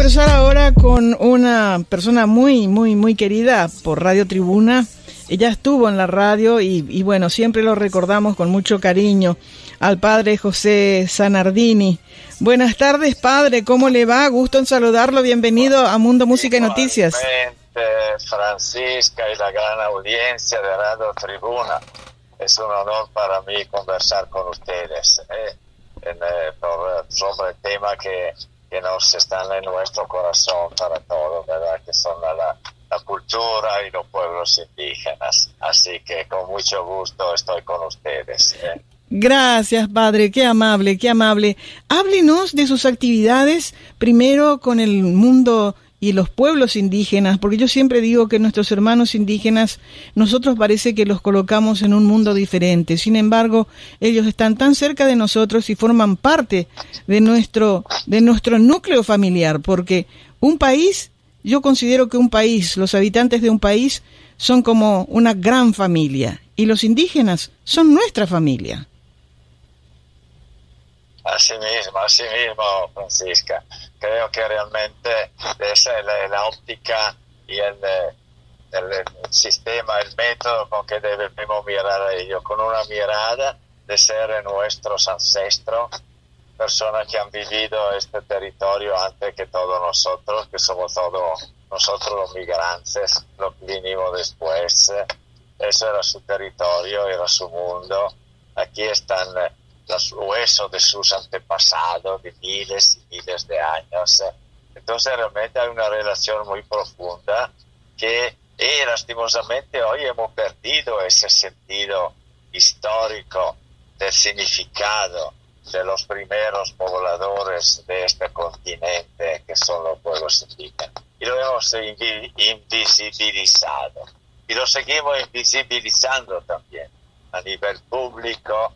conversar ahora con una persona muy querida por Radio Tribuna. Ella estuvo en la radio y bueno, siempre lo recordamos con mucho cariño, al padre José Zanardini. Buenas tardes, padre, ¿cómo le va? Gusto en saludarlo, bienvenido a Mundo Música y Noticias. Francisca y la gran audiencia de Radio Tribuna, es un honor para mí conversar con ustedes sobre el tema que nos están en nuestro corazón para todos, ¿verdad? Que son la cultura y los pueblos indígenas. Así que con mucho gusto estoy con ustedes. Gracias, padre, qué amable, qué amable. Háblenos de sus actividades, primero con el mundo y los pueblos indígenas, porque yo siempre digo que nuestros hermanos indígenas, nosotros parece que los colocamos en un mundo diferente. Sin embargo, ellos están tan cerca de nosotros y forman parte de nuestro núcleo familiar, porque un país, yo considero que un país, los habitantes de un país son como una gran familia, y los indígenas son nuestra familia. Así mismo, Francisca. Creo que realmente esa es la óptica y el sistema, el método con que debemos mirar a ello, con una mirada de ser nuestros ancestros, personas que han vivido este territorio antes que todos nosotros, que somos todos nosotros los migrantes, los que vinimos después. Eso era su territorio, era su mundo. Aquí están los huesos de sus antepasados de miles y miles de años. Entonces realmente hay una relación muy profunda que lastimosamente hoy hemos perdido ese sentido histórico del significado de los primeros pobladores de este continente, que son los pueblos indígenas. Y lo hemos invisibilizado. Y lo seguimos invisibilizando también a nivel público.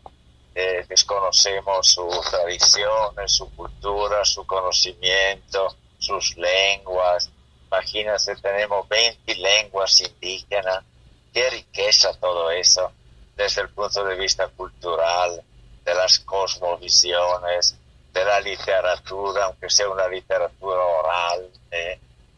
Desconocemos sus tradiciones, su cultura, su conocimiento, sus lenguas. Imagínense, tenemos 20 lenguas indígenas. Qué riqueza todo eso desde el punto de vista cultural, de las cosmovisiones, de la literatura, aunque sea una literatura oral,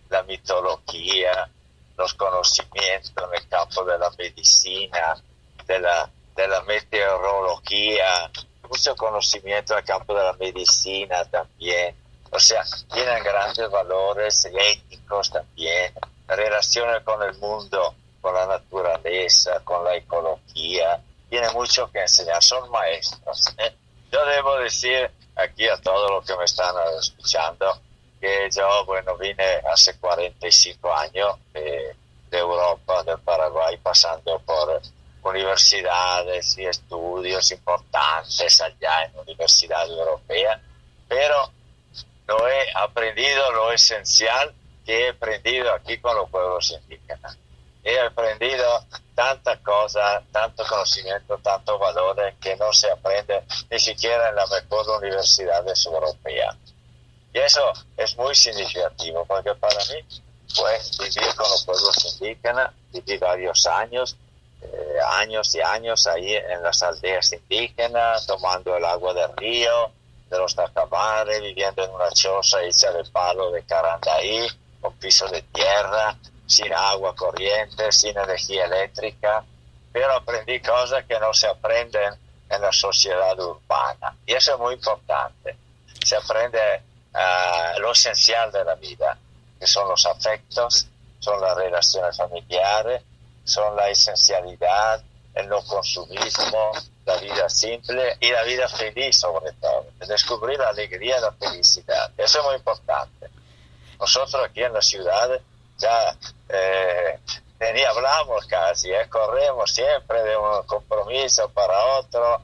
la mitología, los conocimientos en el campo de la medicina, de la meteorología, mucho conocimiento en el campo de la medicina también. O sea, tienen grandes valores éticos también, relaciones con el mundo, con la naturaleza, con la ecología. Tienen mucho que enseñar, son maestros. Yo debo decir aquí a todos los que me están escuchando que yo, vine hace 45 años de Europa, del Paraguay, pasando por universidades y estudios importantes allá en universidad europea, pero no he aprendido lo esencial que he aprendido aquí con los pueblos indígenas. He aprendido tantas cosas, tanto conocimiento, tantos valores que no se aprende ni siquiera en las mejores universidades europeas. Y eso es muy significativo, porque para mí fue vivir con los pueblos indígenas, viví varios años y años ahí en las aldeas indígenas, tomando el agua del río, de los tacamares, viviendo en una choza hecha de palo de carandaí, con piso de tierra, sin agua corriente, sin energía eléctrica, pero aprendí cosas que no se aprenden en la sociedad urbana, y eso es muy importante. Se aprende lo esencial de la vida, que son los afectos, son las relaciones familiares, son la esencialidad, el no consumismo, la vida simple y la vida feliz sobre todo. Descubrir la alegría y la felicidad. Eso es muy importante. Nosotros aquí en la ciudad ya ni hablamos casi, corremos siempre de un compromiso para otro,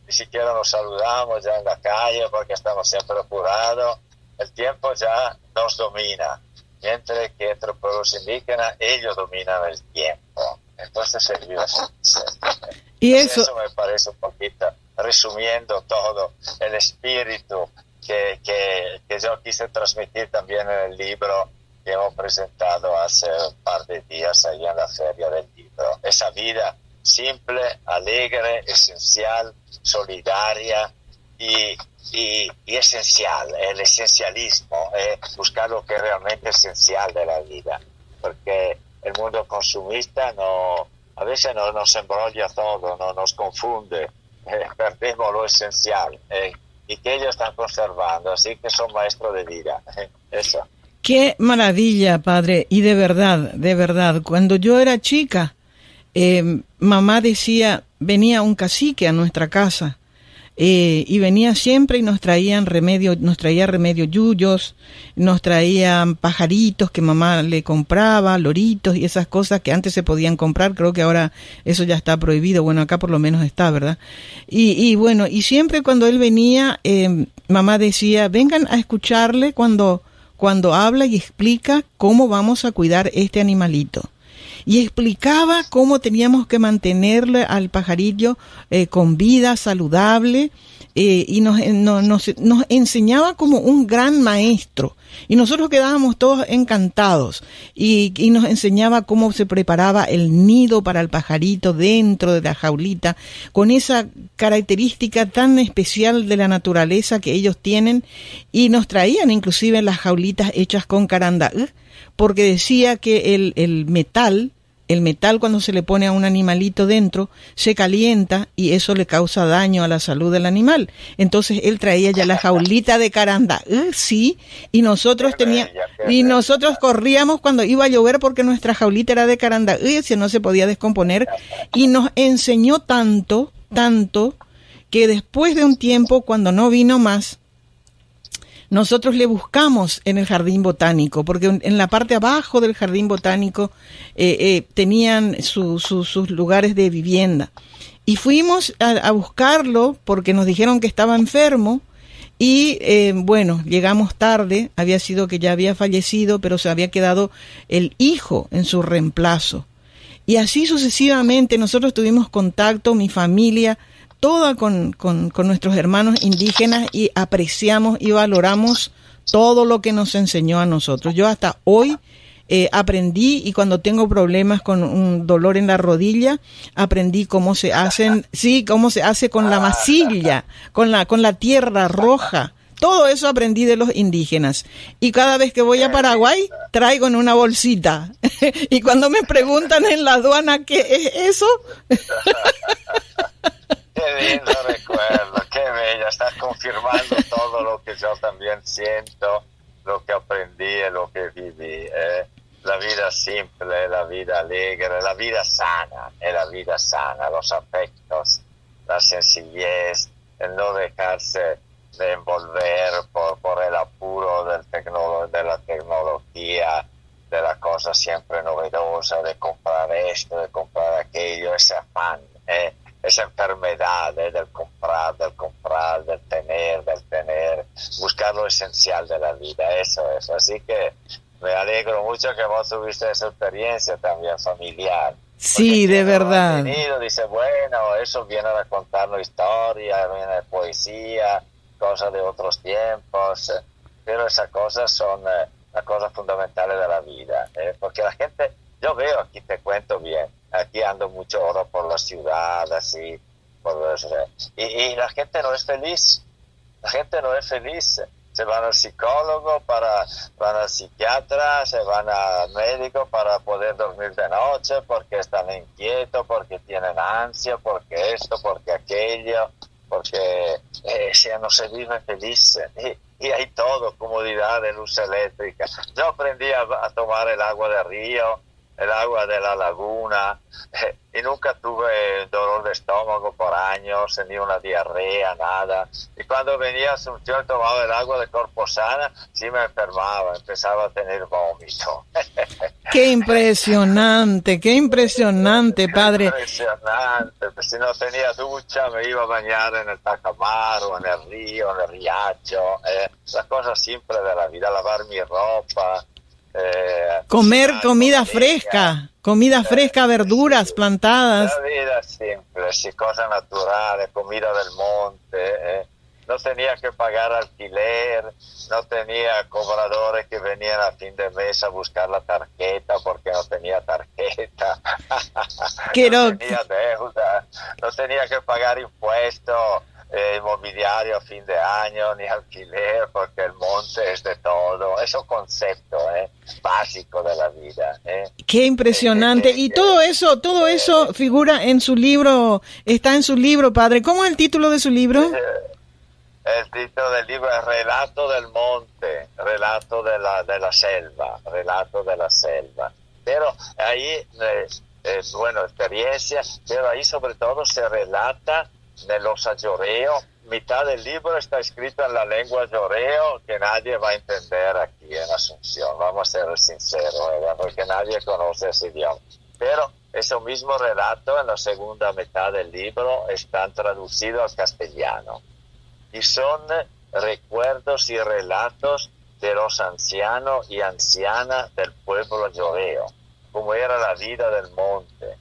ni siquiera nos saludamos ya en la calle porque estamos siempre apurados. El tiempo ya nos domina. Mientras que entre pueblos indígenas, ellos dominan el tiempo. Entonces se vive así. Y eso me parece un poquito, resumiendo todo, el espíritu que yo quise transmitir también en el libro que hemos presentado hace un par de días ahí en la Feria del Libro. Esa vida simple, alegre, esencial, solidaria y esencial, el esencialismo, buscar lo que es realmente esencial de la vida, porque el mundo consumista a veces nos embrolla todo, nos confunde, perdemos lo esencial, y que ellos están conservando, así que son maestros de vida, eso. Qué maravilla, padre, y de verdad, cuando yo era chica, mamá decía, venía un cacique a nuestra casa, y venía siempre y nos traía remedio yuyos, nos traían pajaritos que mamá le compraba, loritos y esas cosas que antes se podían comprar, creo que ahora eso ya está prohibido, bueno, acá por lo menos está, ¿verdad? Y bueno, y siempre cuando él venía, mamá decía, vengan a escucharle cuando habla y explica cómo vamos a cuidar este animalito. Y explicaba cómo teníamos que mantenerle al pajarillo con vida, saludable, y nos enseñaba como un gran maestro. Y nosotros quedábamos todos encantados. Y nos enseñaba cómo se preparaba el nido para el pajarito dentro de la jaulita, con esa característica tan especial de la naturaleza que ellos tienen. Y nos traían inclusive las jaulitas hechas con carandá, porque decía que el metal cuando se le pone a un animalito dentro, se calienta y eso le causa daño a la salud del animal. Entonces él traía ya la jaulita de carandá, sí, y nosotros corríamos cuando iba a llover porque nuestra jaulita era de carandá, si no se podía descomponer, y nos enseñó tanto, que después de un tiempo, cuando no vino más, nosotros le buscamos en el jardín botánico, porque en la parte abajo del jardín botánico tenían sus lugares de vivienda. Y fuimos a buscarlo porque nos dijeron que estaba enfermo y bueno, llegamos tarde, había sido que ya había fallecido, pero se había quedado el hijo en su reemplazo. Y así sucesivamente nosotros tuvimos contacto, mi familia, toda con nuestros hermanos indígenas, y apreciamos y valoramos todo lo que nos enseñó a nosotros. Yo hasta hoy aprendí, y cuando tengo problemas con un dolor en la rodilla, aprendí cómo se hace con la masilla, con la tierra roja. Todo eso aprendí de los indígenas. Y cada vez que voy a Paraguay, traigo en una bolsita. Y cuando me preguntan en la aduana qué es eso... Qué lindo recuerdo, qué bello, estás confirmando todo lo que yo también siento, lo que aprendí, lo que viví. La vida simple, la vida alegre, la vida sana, los afectos, la sencillez, el no dejarse de envolver por el apuro de la tecnología, de la cosa siempre novedosa, de comprar esto, de comprar aquello, ese afán, esa enfermedad del comprar, del tener, buscar lo esencial de la vida, eso es. Así que me alegro mucho que vos tuviste esa experiencia también familiar. Sí, de verdad. Dice, bueno, eso viene a contarnos historia, viene de poesía, cosas de otros tiempos, pero esas cosas son las cosas fundamentales de la vida, porque la gente, yo veo aquí, te cuento bien, aquí ando mucho ahora por la ciudad, así, y la gente no es feliz, se van al psicólogo, van al psiquiatra, se van al médico para poder dormir de noche, porque están inquietos, porque tienen ansia, porque esto, porque aquello, porque no se vive feliz, y hay todo, comodidad de luz eléctrica. Yo aprendí a tomar el agua del río, el agua de la laguna, y nunca tuve dolor de estómago por años, ni una diarrea, nada. Y cuando venía a Asunción tomaba el agua de Corposana, sí me enfermaba, empezaba a tener vómito. ¡Qué impresionante, padre! Impresionante, pues si no tenía ducha me iba a bañar en el Tacamar, o en el río, en el riacho, las cosas simples de la vida, lavar mi ropa, comer comida fresca, verduras plantadas. La vida simple, sí, cosas naturales, comida del monte, no tenía que pagar alquiler, no tenía cobradores que venían a fin de mes a buscar la tarjeta porque no tenía tarjeta, no tenía deuda, no tenía que pagar impuestos, inmobiliario a fin de año, ni alquiler, porque el monte es de todo. Es un concepto básico de la vida. Qué impresionante. Y todo eso figura en su libro, está en su libro, padre. ¿Cómo es el título de su libro? El título del libro es Relato del Monte, Relato de la Selva, Relato de la Selva. Pero ahí, experiencia, pero ahí sobre todo se relata de los ayoreos. Mitad del libro está escrito en la lengua yoreo, que nadie va a entender aquí en Asunción, vamos a ser sinceros, porque nadie conoce ese idioma. Pero ese mismo relato en la segunda mitad del libro están traducidos al castellano. Y son recuerdos y relatos de los ancianos y ancianas del pueblo yoreo, cómo era la vida del monte,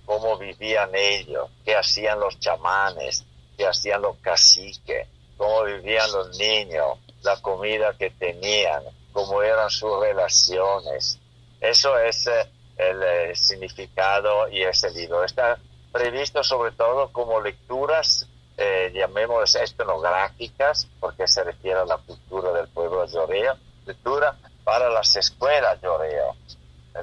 cómo vivían ellos, qué hacían los chamanes, qué hacían los caciques, cómo vivían los niños, la comida que tenían, cómo eran sus relaciones. Eso es el significado y ese libro. Está previsto sobre todo como lecturas, llamémoslas etnográficas, porque se refiere a la cultura del pueblo yoreo, lectura para las escuelas yoreo,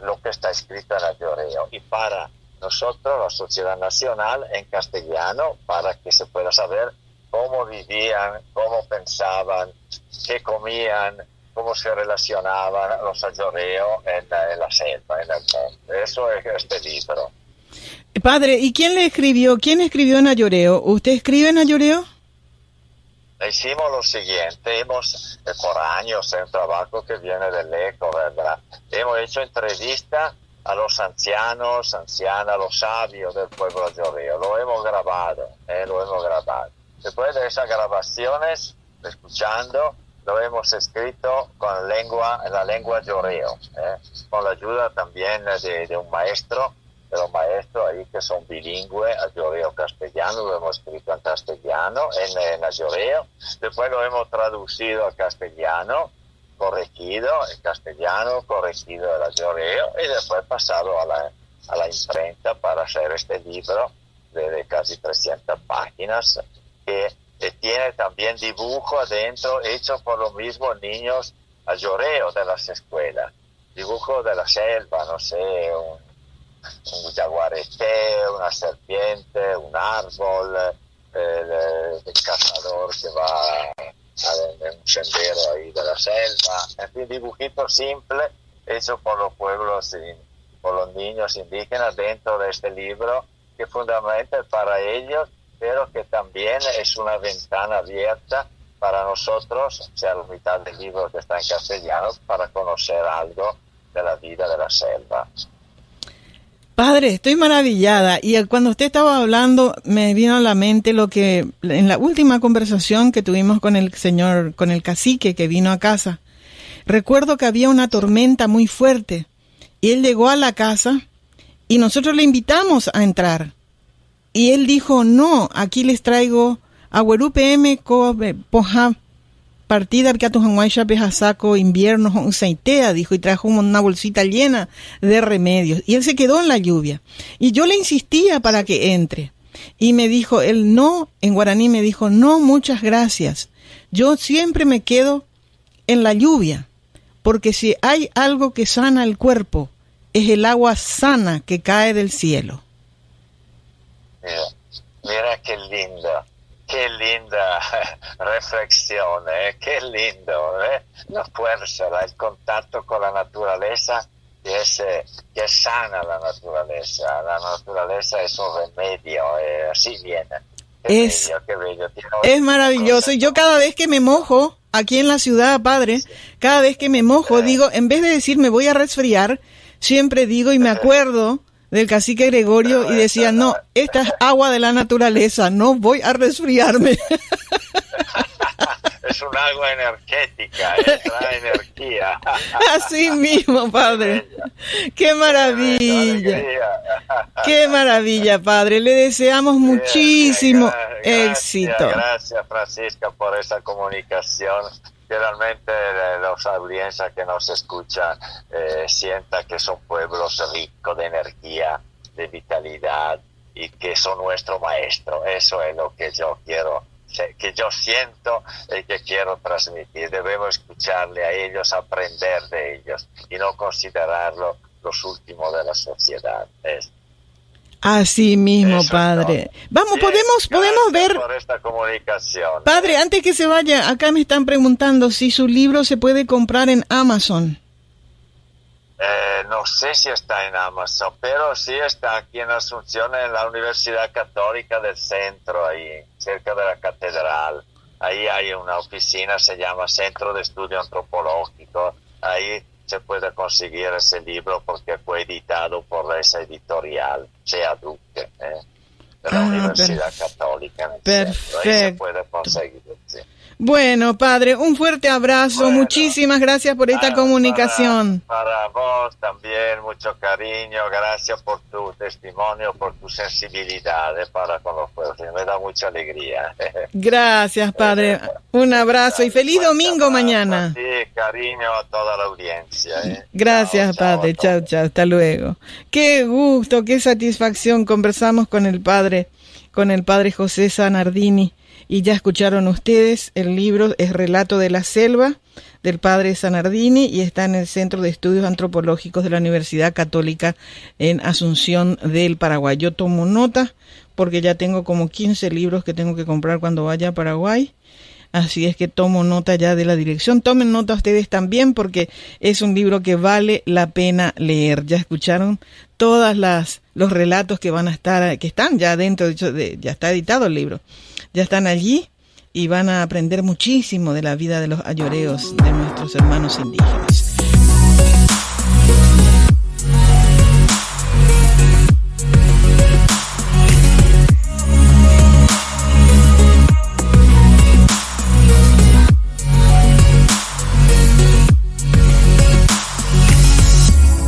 lo que está escrito en el yoreo, y para nosotros, la sociedad nacional, en castellano, para que se pueda saber cómo vivían, cómo pensaban, qué comían, cómo se relacionaban los ayoreos en la selva, en el monte. Eso es este libro. Padre, ¿y quién le escribió? ¿Quién escribió en ayoreo? ¿Usted escribe en ayoreo? Hicimos lo siguiente, hemos por años un trabajo que viene del ECO, ¿verdad? Hemos hecho entrevistas a los ancianos, ancianas, los sabios del pueblo yoreo. Lo hemos grabado. Después de esas grabaciones, escuchando, lo hemos escrito en la lengua yoreo, con la ayuda también de un maestro, de los maestros ahí que son bilingües, ayoreo castellano, lo hemos escrito en castellano, en ayoreo. Después lo hemos traducido al castellano, corregido en castellano, corregido el ayoreo, y después pasado a la imprenta para hacer este libro de casi 300 páginas, que tiene también dibujo adentro hecho por los mismos niños ayoreos de las escuelas. Dibujo de la selva, no sé, un jaguarete, una serpiente, un árbol, el cazador que va en un sendero ahí de la selva, en fin, dibujitos simples hechos por los pueblos, por los niños indígenas dentro de este libro, que fundamentalmente es para ellos, pero que también es una ventana abierta para nosotros, o sea, la mitad del libro que está en castellano, para conocer algo de la vida de la selva. Padre, estoy maravillada, y cuando usted estaba hablando me vino a la mente lo que en la última conversación que tuvimos con el señor, con el cacique que vino a casa. Recuerdo que había una tormenta muy fuerte y él llegó a la casa y nosotros le invitamos a entrar. Y él dijo, no, aquí les traigo agüerú PM poja partida que a tu janguaisha saco invierno un seitea, dijo, y trajo una bolsita llena de remedios. Y él se quedó en la lluvia. Y yo le insistía para que entre. Y me dijo, él no, en guaraní me dijo, no, muchas gracias. Yo siempre me quedo en la lluvia, porque si hay algo que sana el cuerpo, es el agua sana que cae del cielo. Mira qué linda reflexión, qué lindo, la fuerza, el contacto con la naturaleza, que es sana la naturaleza es un remedio, así viene. Qué bello. Es maravilloso, y yo cada vez que me mojo, aquí en la ciudad, padre, cada vez que me mojo, digo, en vez de decir me voy a resfriar, siempre digo y me acuerdo del cacique Gregorio y decía, no, esta es agua de la naturaleza, no voy a resfriarme. Es un agua energética, es una energía. Así mismo, padre. ¡Qué maravilla! ¡Qué maravilla, padre! Le deseamos muchísimo éxito. Gracias, Francisca, por esa comunicación. Que realmente los audiencias que nos escuchan sientan que son pueblos ricos de energía, de vitalidad, y que son nuestro maestro. Eso es lo que yo quiero que yo siento y que quiero transmitir. Debemos escucharle a ellos, aprender de ellos y no considerarlo los últimos de la sociedad. Así mismo, eso, padre. Vamos, bien, podemos ver por esta comunicación. Padre, antes que se vaya, acá me están preguntando si su libro se puede comprar en Amazon. No sé si está en Amazon, pero sí está aquí en Asunción, en la Universidad Católica del Centro, ahí cerca de la Catedral. Ahí hay una oficina, se llama Centro de Estudio Antropológico. Ahí se puede conseguir ese libro porque fue editado por esa editorial, Sea Duque, de la Universidad Católica. Perfecto. Ahí se puede conseguir, sí. Bueno, padre, un fuerte abrazo. Bueno, muchísimas gracias por esta comunicación. Para vos también, mucho cariño. Gracias por tu testimonio, por tu sensibilidad para con los pueblos. Me da mucha alegría. Gracias, padre. Un abrazo y feliz domingo mañana. Sí, cariño a toda la audiencia. Gracias, chao, padre. Chao, chao. Hasta luego. Qué gusto, qué satisfacción. Conversamos con el padre José Zanardini. Y ya escucharon ustedes, el libro es Relato de la Selva, del padre Zanardini, y está en el Centro de Estudios Antropológicos de la Universidad Católica en Asunción del Paraguay. Yo tomo nota, porque ya tengo como 15 libros que tengo que comprar cuando vaya a Paraguay, así es que tomo nota ya de la dirección. Tomen nota ustedes también, porque es un libro que vale la pena leer. Ya escucharon todas los relatos que van a estar, que están ya dentro, ya está editado el libro. Ya están allí y van a aprender muchísimo de la vida de los ayoreos, de nuestros hermanos indígenas.